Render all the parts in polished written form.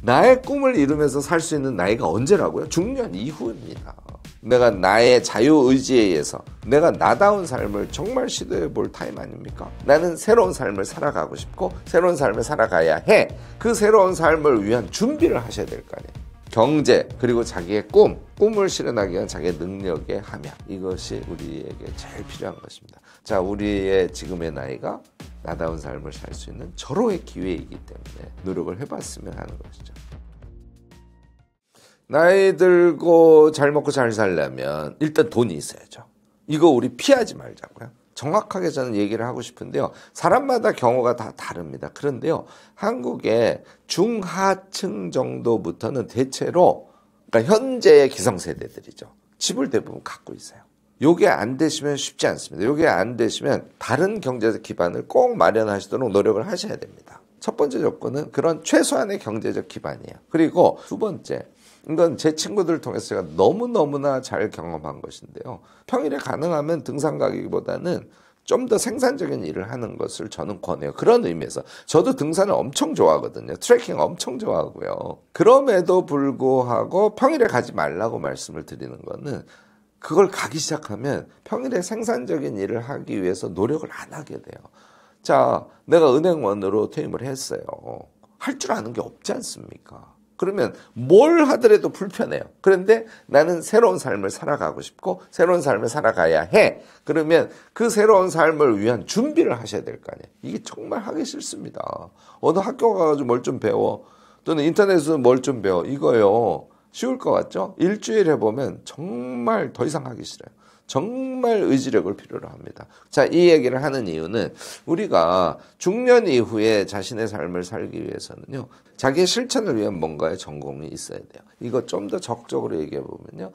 나의 꿈을 이루면서 살 수 있는 나이가 언제라고요? 중년 이후입니다. 내가 나의 자유의지에 의해서 내가 나다운 삶을 정말 시도해 볼 타임 아닙니까? 나는 새로운 삶을 살아가고 싶고 새로운 삶을 살아가야 해. 그 새로운 삶을 위한 준비를 하셔야 될 거 아니에요. 경제 그리고 자기의 꿈을 실현하기 위한 자기의 능력의 함양, 이것이 우리에게 제일 필요한 것입니다. 자, 우리의 지금의 나이가 나다운 삶을 살 수 있는 절호의 기회이기 때문에 노력을 해봤으면 하는 것이죠. 나이 들고 잘 먹고 잘 살려면 일단 돈이 있어야죠. 이거 우리 피하지 말자고요. 정확하게 저는 얘기를 하고 싶은데요. 사람마다 경우가 다 다릅니다. 그런데요, 한국의 중하층 정도부터는 대체로, 그러니까 현재의 기성세대들이죠. 집을 대부분 갖고 있어요. 요게 안 되시면 쉽지 않습니다. 요게 안 되시면 다른 경제적 기반을 꼭 마련하시도록 노력을 하셔야 됩니다. 첫 번째 조건은 그런 최소한의 경제적 기반이에요. 그리고 두 번째, 이건 제 친구들을 통해서 제가 너무너무나 잘 경험한 것인데요. 평일에 가능하면 등산 가기보다는 좀 더 생산적인 일을 하는 것을 저는 권해요. 그런 의미에서 저도 등산을 엄청 좋아하거든요. 트레킹 엄청 좋아하고요. 그럼에도 불구하고 평일에 가지 말라고 말씀을 드리는 거는, 그걸 가기 시작하면 평일에 생산적인 일을 하기 위해서 노력을 안 하게 돼요. 자, 내가 은행원으로 퇴임을 했어요. 할 줄 아는 게 없지 않습니까? 그러면 뭘 하더라도 불편해요. 그런데 나는 새로운 삶을 살아가고 싶고 새로운 삶을 살아가야 해. 그러면 그 새로운 삶을 위한 준비를 하셔야 될 거 아니에요. 이게 정말 하기 싫습니다. 어느 학교 가가지고 뭘 좀 배워, 또는 인터넷에서 뭘 좀 배워, 이거요 쉬울 것 같죠? 일주일 해보면 정말 더 이상 하기 싫어요. 정말 의지력을 필요로 합니다. 자, 이 얘기를 하는 이유는 우리가 중년 이후에 자신의 삶을 살기 위해서는요, 자기의 실천을 위한 뭔가의 전공이 있어야 돼요. 이거 좀 더 적극적으로 얘기해 보면요,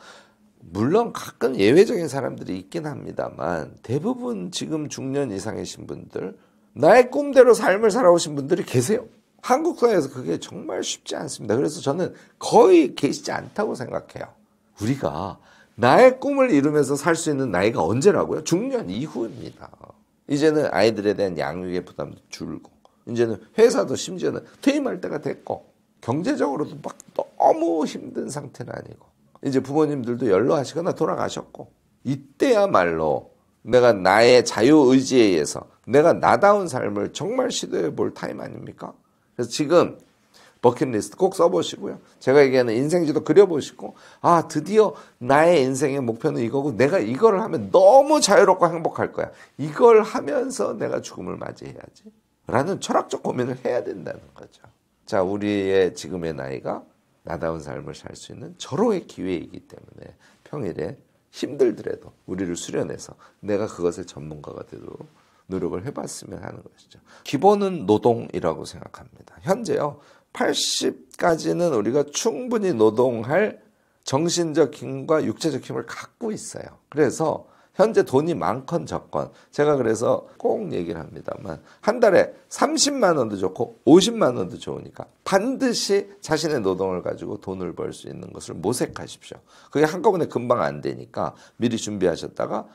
물론 가끔 예외적인 사람들이 있긴 합니다만 대부분 지금 중년 이상이신 분들, 나의 꿈대로 삶을 살아오신 분들이 계세요. 한국 사회에서 그게 정말 쉽지 않습니다. 그래서 저는 거의 계시지 않다고 생각해요. 우리가 나의 꿈을 이루면서 살 수 있는 나이가 언제라고요? 중년 이후입니다. 이제는 아이들에 대한 양육의 부담도 줄고, 이제는 회사도 심지어는 퇴임할 때가 됐고, 경제적으로도 막 너무 힘든 상태는 아니고, 이제 부모님들도 연로하시거나 돌아가셨고, 이때야말로 내가 나의 자유의지에 의해서 내가 나다운 삶을 정말 시도해 볼 타임 아닙니까? 그래서 지금 버킷리스트 꼭 써보시고요. 제가 얘기하는 인생지도 그려보시고, 아, 드디어 나의 인생의 목표는 이거고 내가 이걸 하면 너무 자유롭고 행복할 거야. 이걸 하면서 내가 죽음을 맞이해야지 라는 철학적 고민을 해야 된다는 거죠. 자, 우리의 지금의 나이가 나다운 삶을 살 수 있는 절호의 기회이기 때문에 평일에 힘들더라도 우리를 수련해서 내가 그것의 전문가가 되도록 노력을 해봤으면 하는 것이죠. 기본은 노동이라고 생각합니다. 현재요, 80까지는 우리가 충분히 노동할 정신적 힘과 육체적 힘을 갖고 있어요. 그래서 현재 돈이 많건 적건, 제가 그래서 꼭 얘기를 합니다만, 한 달에 30만 원도 좋고 50만 원도 좋으니까 반드시 자신의 노동을 가지고 돈을 벌 수 있는 것을 모색하십시오. 그게 한꺼번에 금방 안 되니까 미리 준비하셨다가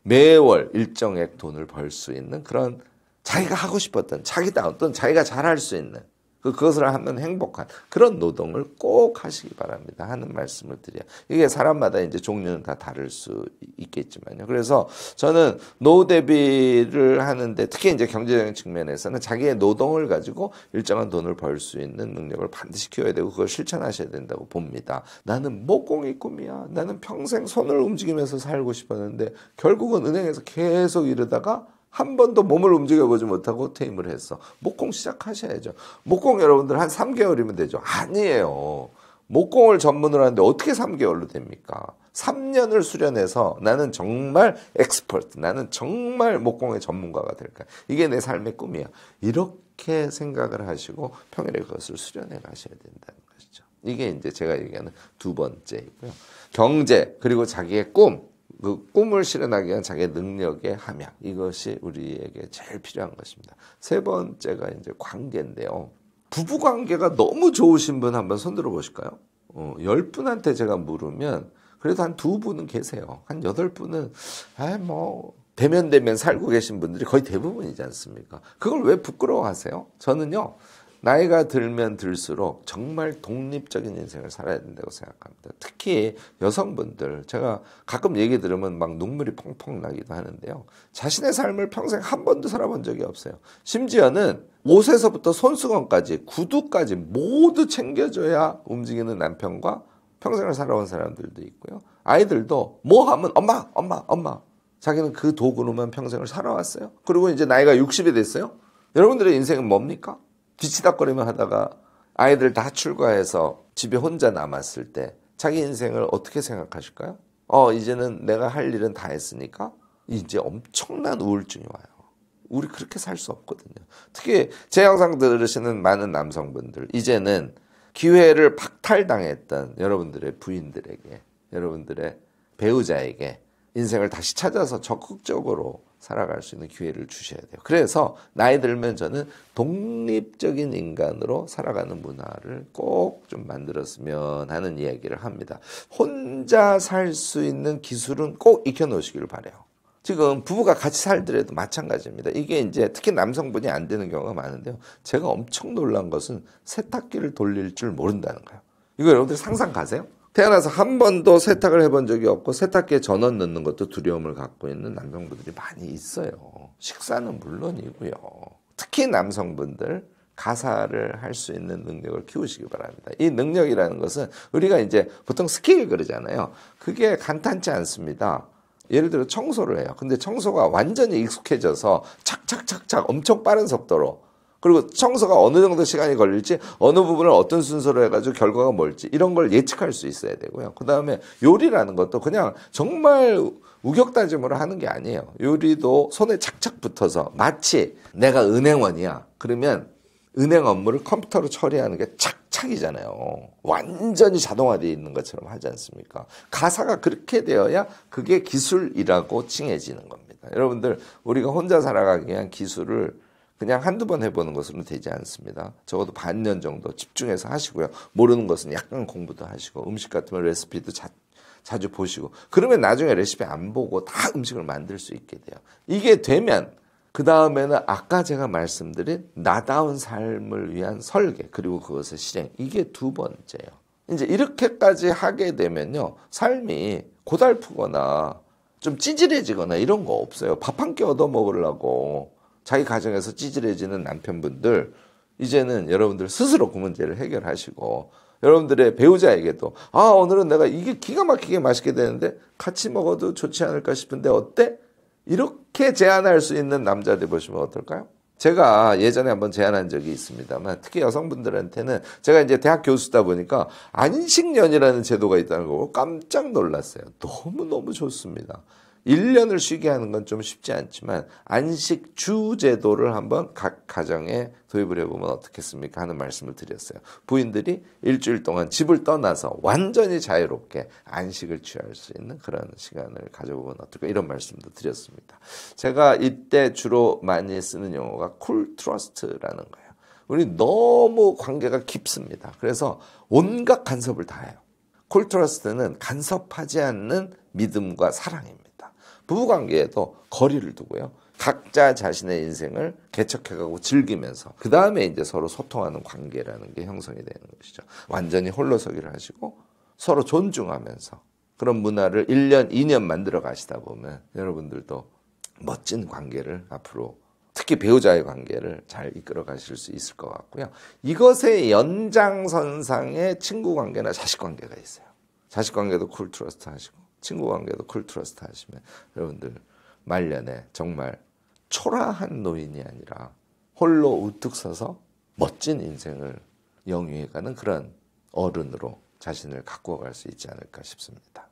매월 일정액 돈을 벌 수 있는 그런, 자기가 하고 싶었던, 자기다 또는 자기가 잘할 수 있는, 그것을 하면 행복한 그런 노동을 꼭 하시기 바랍니다 하는 말씀을 드려요. 이게 사람마다 이제 종류는 다 다를 수 있겠지만요. 그래서 저는 노후 대비를 하는데, 특히 이제 경제적인 측면에서는 자기의 노동을 가지고 일정한 돈을 벌 수 있는 능력을 반드시 키워야 되고 그걸 실천하셔야 된다고 봅니다. 나는 목공이 꿈이야. 나는 평생 손을 움직이면서 살고 싶었는데 결국은 은행에서 계속 이러다가 한 번도 몸을 움직여보지 못하고 퇴임을 했어. 목공 시작하셔야죠. 목공 여러분들 한 3개월이면 되죠? 아니에요. 목공을 전문으로 하는데 어떻게 3개월로 됩니까? 3년을 수련해서 나는 정말 엑스퍼트, 나는 정말 목공의 전문가가 될까? 이게 내 삶의 꿈이야. 이렇게 생각을 하시고 평일에 그것을 수련해 가셔야 된다는 것이죠. 이게 이제 제가 얘기하는 두 번째이고요. 경제 그리고 자기의 그 꿈을 실현하기 위한 자기의 능력의 함양, 이것이 우리에게 제일 필요한 것입니다. 세 번째가 이제 관계인데요. 부부 관계가 너무 좋으신 분 한번 손들어 보실까요? 10분한테 제가 물으면 그래도 한 2분은 계세요. 한 8분은 대면 살고 계신 분들이 거의 대부분이지 않습니까? 그걸 왜 부끄러워하세요? 저는요, 나이가 들면 들수록 정말 독립적인 인생을 살아야 된다고 생각합니다. 특히 여성분들, 제가 가끔 얘기 들으면 막 눈물이 펑펑 나기도 하는데요. 자신의 삶을 평생 한 번도 살아본 적이 없어요. 심지어는 옷에서부터 손수건까지, 구두까지 모두 챙겨줘야 움직이는 남편과 평생을 살아온 사람들도 있고요. 아이들도 뭐 하면 엄마, 엄마, 엄마. 자기는 그 도구로만 평생을 살아왔어요. 그리고 이제 나이가 60이 됐어요. 여러분들의 인생은 뭡니까? 뒤치다거리만 하다가 아이들 다 출가해서 집에 혼자 남았을 때 자기 인생을 어떻게 생각하실까요? 이제는 내가 할 일은 다 했으니까 이제 엄청난 우울증이 와요. 우리 그렇게 살 수 없거든요. 특히 제 영상 들으시는 많은 남성분들, 이제는 기회를 박탈당했던 여러분들의 부인들에게, 여러분들의 배우자에게 인생을 다시 찾아서 적극적으로 살아갈 수 있는 기회를 주셔야 돼요. 그래서 나이 들면 저는 독립적인 인간으로 살아가는 문화를 꼭 좀 만들었으면 하는 이야기를 합니다. 혼자 살 수 있는 기술은 꼭 익혀놓으시기를 바라요. 지금 부부가 같이 살더라도 마찬가지입니다. 이게 이제 특히 남성분이 안 되는 경우가 많은데요. 제가 엄청 놀란 것은 세탁기를 돌릴 줄 모른다는 거예요. 이거 여러분들 상상 가세요? 태어나서 한 번도 세탁을 해본 적이 없고 세탁기에 전원 넣는 것도 두려움을 갖고 있는 남성분들이 많이 있어요. 식사는 물론이고요. 특히 남성분들 가사를 할 수 있는 능력을 키우시기 바랍니다. 이 능력이라는 것은 우리가 이제 보통 스킬 그러잖아요. 그게 간단치 않습니다. 예를 들어 청소를 해요. 근데 청소가 완전히 익숙해져서 착착착착 엄청 빠른 속도로, 그리고 청소가 어느 정도 시간이 걸릴지, 어느 부분을 어떤 순서로 해가지고 결과가 뭘지 이런 걸 예측할 수 있어야 되고요. 그 다음에 요리라는 것도 그냥 정말 우격다짐으로 하는 게 아니에요. 요리도 손에 착착 붙어서, 마치 내가 은행원이야 그러면 은행 업무를 컴퓨터로 처리하는 게 착착이잖아요. 완전히 자동화되어 있는 것처럼 하지 않습니까? 가사가 그렇게 되어야 그게 기술이라고 칭해지는 겁니다. 여러분들, 우리가 혼자 살아가기 위한 기술을 그냥 한두 번 해보는 것으로는 되지 않습니다. 적어도 반년 정도 집중해서 하시고요. 모르는 것은 약간 공부도 하시고, 음식 같으면 레시피도 자주 보시고, 그러면 나중에 레시피 안 보고 다 음식을 만들 수 있게 돼요. 이게 되면 그 다음에는 아까 제가 말씀드린 나다운 삶을 위한 설계, 그리고 그것의 실행, 이게 두 번째예요. 이제 이렇게까지 하게 되면요, 삶이 고달프거나 좀 찌질해지거나 이런 거 없어요. 밥 한 끼 얻어 먹으려고 자기 가정에서 찌질해지는 남편분들, 이제는 여러분들 스스로 그 문제를 해결하시고, 여러분들의 배우자에게도 오늘은 내가 이게 기가 막히게 맛있게 되는데 같이 먹어도 좋지 않을까 싶은데 어때? 이렇게 제안할 수 있는 남자들 보시면 어떨까요? 제가 예전에 한번 제안한 적이 있습니다만, 특히 여성분들한테는, 제가 이제 대학 교수다 보니까 안식년이라는 제도가 있다는 거 깜짝 놀랐어요. 너무너무 좋습니다. 1년을 쉬게 하는 건 좀 쉽지 않지만 안식주 제도를 한번 각 가정에 도입을 해보면 어떻겠습니까 하는 말씀을 드렸어요. 부인들이 일주일 동안 집을 떠나서 완전히 자유롭게 안식을 취할 수 있는 그런 시간을 가져보면 어떨까, 이런 말씀도 드렸습니다. 제가 이때 주로 많이 쓰는 용어가 쿨 트러스트라는 거예요. 우리 너무 관계가 깊습니다. 그래서 온갖 간섭을 다 해요. 쿨 트러스트는 간섭하지 않는 믿음과 사랑입니다. 부부관계에도 거리를 두고요, 각자 자신의 인생을 개척해가고 즐기면서 그 다음에 이제 서로 소통하는 관계라는 게 형성이 되는 것이죠. 완전히 홀로서기를 하시고 서로 존중하면서 그런 문화를 1년, 2년 만들어 가시다 보면 여러분들도 멋진 관계를 앞으로, 특히 배우자의 관계를 잘 이끌어 가실 수 있을 것 같고요. 이것의 연장선상에 친구 관계나 자식 관계가 있어요. 자식 관계도 쿨 트러스트 하시고 친구 관계도 쿨 트러스트 하시면 여러분들 말년에 정말 초라한 노인이 아니라 홀로 우뚝 서서 멋진 인생을 영위해가는 그런 어른으로 자신을 가꾸어 갈 수 있지 않을까 싶습니다.